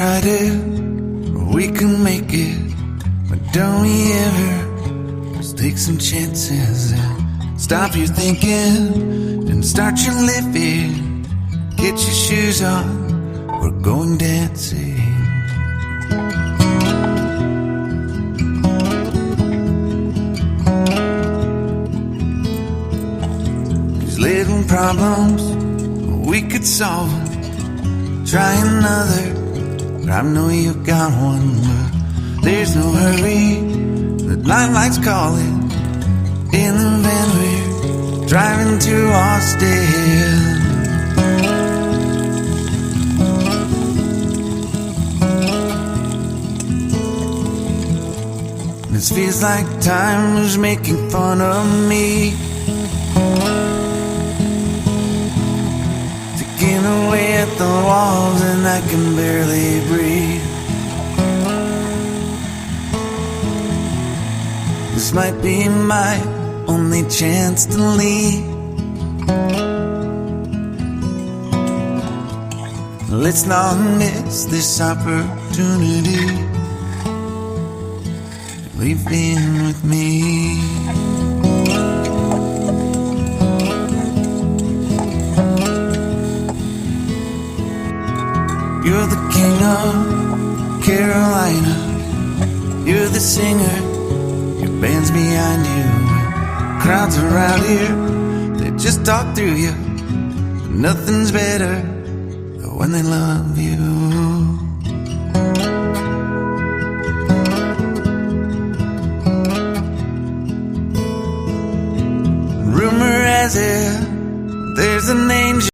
tried it, we can make it. But don't we ever just take some chances and stop your thinking and start your living. Get your shoes on, we're going dancing. These little problems, we could solve them. Try another, but I know you got one. But there's no hurry, the light's calling. In the van we're driving to Austin. This feels like time was making fun of me, taking away at the walls and I can barely breathe. This might be my only chance to leave. Let's not miss this opportunity. Leave in with me. You're the king of Carolina. You're the singer, your band's behind you. Crowds around here, they just talk through you. Nothing's better than when they love you. Rumor has it, there's an angel